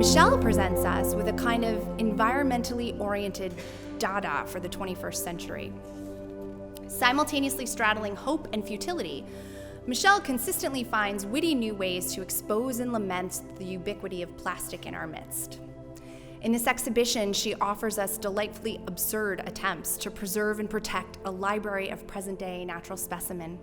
Michelle presents us with a kind of environmentally oriented Dada for the 21st century. Simultaneously straddling hope and futility, Michelle consistently finds witty new ways to expose and lament the ubiquity of plastic in our midst. In this exhibition, she offers us delightfully absurd attempts to preserve and protect a library of present-day natural specimen.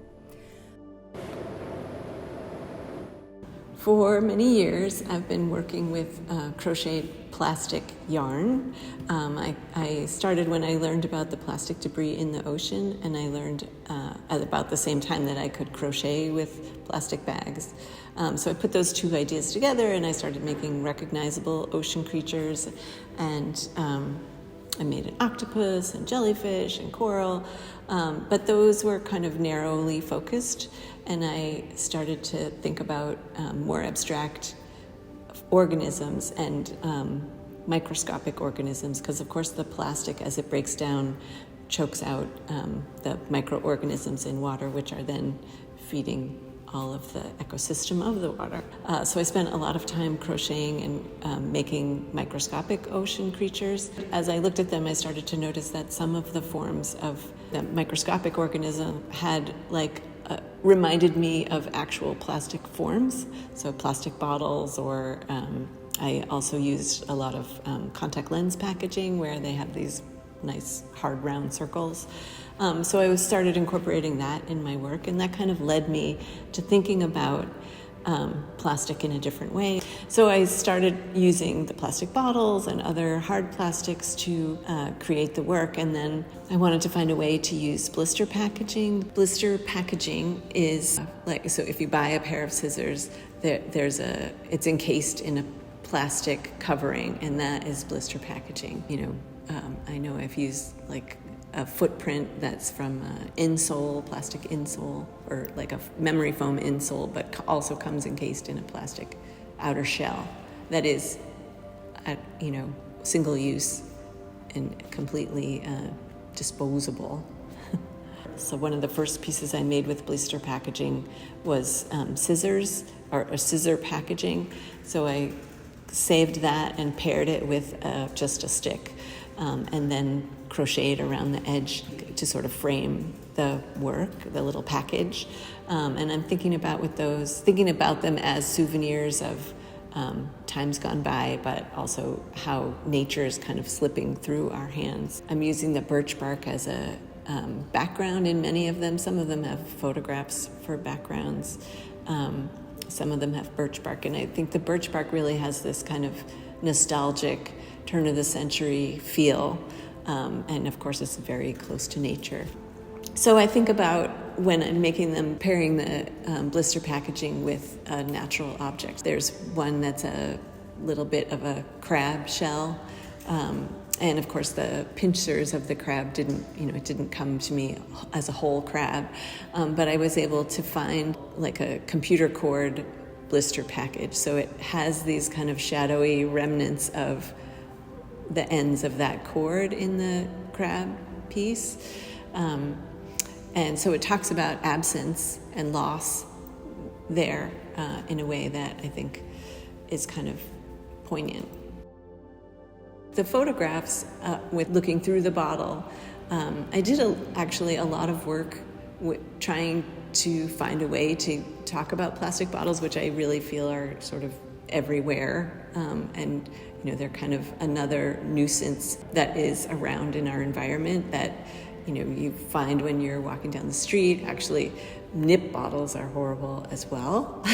For many years, I've been working with crocheted plastic yarn. I started when I learned about the plastic debris in the ocean, and I learned at about the same time that I could crochet with plastic bags. So I put those two ideas together, and I started making recognizable ocean creatures, and I made an octopus and jellyfish and coral, but those were kind of narrowly focused, and I started to think about more abstract organisms and microscopic organisms, because of course the plastic, as it breaks down, chokes out the microorganisms in water, which are then feeding all of the ecosystem of the water. So I spent a lot of time crocheting and making microscopic ocean creatures. As I looked at them, I started to notice that some of the forms of the microscopic organism had reminded me of actual plastic forms, so plastic bottles, or I also used a lot of contact lens packaging where they have these nice hard round circles. So I started incorporating that in my work, and that kind of led me to thinking about plastic in a different way. So I started using the plastic bottles and other hard plastics to create the work, and then I wanted to find a way to use blister packaging. Blister packaging is so if you buy a pair of scissors, it's encased in a plastic covering, and that is blister packaging. I know I've used a footprint that's from insole, plastic insole, or like a memory foam insole, but also comes encased in a plastic outer shell that is, single use and completely disposable. So one of the first pieces I made with blister packaging was scissors, or scissor packaging. So I saved that and paired it with just a stick, and then crocheted around the edge to sort of frame the work, the little package. And I'm thinking about them as souvenirs of times gone by, but also how nature is kind of slipping through our hands. I'm using the birch bark as a background in many of them. Some of them have photographs for backgrounds. Some of them have birch bark, and I think the birch bark really has this kind of nostalgic turn of the century feel, and of course it's very close to nature. So I think about when I'm making them, pairing the blister packaging with natural objects. There's one that's a little bit of a crab shell, and of course the pincers of the crab didn't come to me as a whole crab, but I was able to find a computer cord blister package. So it has these kind of shadowy remnants of the ends of that cord in the crab piece. And so it talks about absence and loss there in a way that I think is kind of poignant. The photographs, with looking through the bottle, I did actually a lot of work trying to find a way to talk about plastic bottles, which I really feel are sort of everywhere, and they're kind of another nuisance that is around in our environment that you find when you're walking down the street. Actually, nip bottles are horrible as well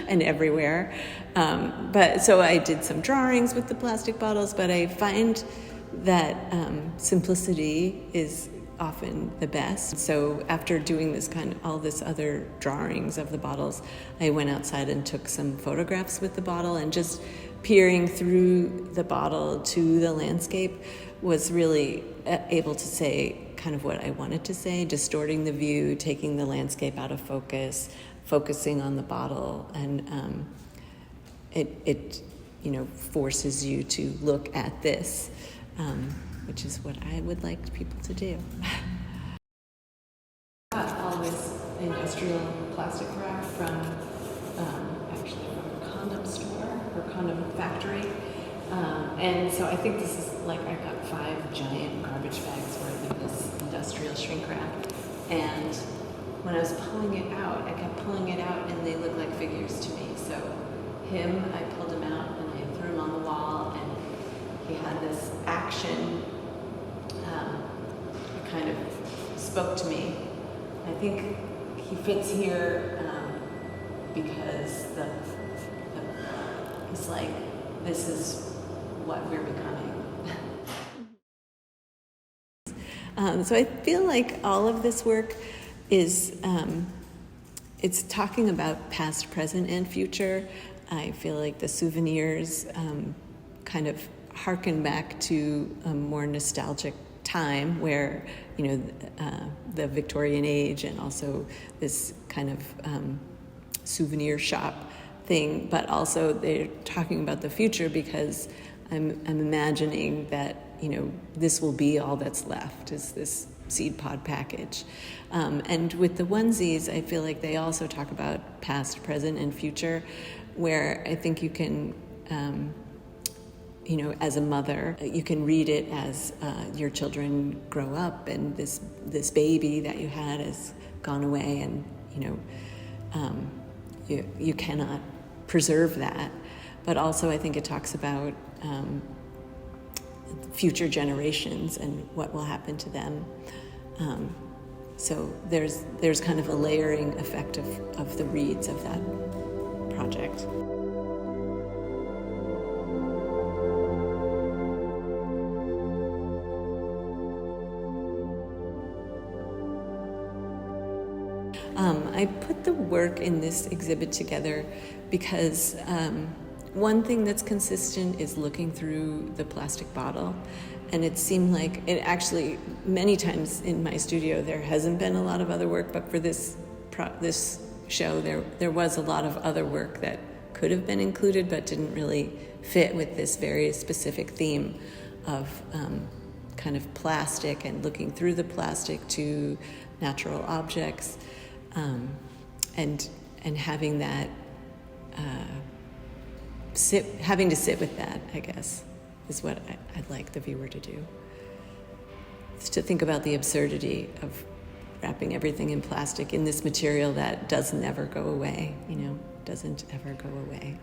and everywhere. But so I did some drawings with the plastic bottles, but I find that simplicity is often the best. So after doing all this other drawings of the bottles, I went outside and took some photographs with the bottle, and just peering through the bottle to the landscape was really able to say kind of what I wanted to say, distorting the view, taking the landscape out of focus, focusing on the bottle, and it forces you to look at this, which is what I would like people to do. All this industrial plastic wrap from a condom store or kind of factory. And so I think this is like, I got 5 giant garbage bags worth of this industrial shrink wrap. And when I was pulling it out, I kept pulling it out and they looked like figures to me. So him, I pulled him out and I threw him on the wall, and he had this action that kind of spoke to me. I think he fits here because it's like, this is what we're becoming. So I feel like all of this work is, it's talking about past, present, and future. I feel like the souvenirs kind of harken back to a more nostalgic time where, the Victorian age, and also this kind of souvenir shop thing, but also they're talking about the future because I'm imagining that, this will be all that's left, is this seed pod package. And with the onesies, I feel like they also talk about past, present, and future, where I think you can, as a mother, you can read it as your children grow up, and this baby that you had has gone away, and, you cannot preserve that. But also I think it talks about future generations and what will happen to them. So there's kind of a layering effect of the reads of that project. I put the work in this exhibit together because one thing that's consistent is looking through the plastic bottle, and it seemed like it actually, many times in my studio there hasn't been a lot of other work, but for this show there was a lot of other work that could have been included but didn't really fit with this very specific theme of kind of plastic and looking through the plastic to natural objects, and having that having to sit with that, I guess, is what I'd like the viewer to do. It's to think about the absurdity of wrapping everything in plastic in this material that does never go away, doesn't ever go away.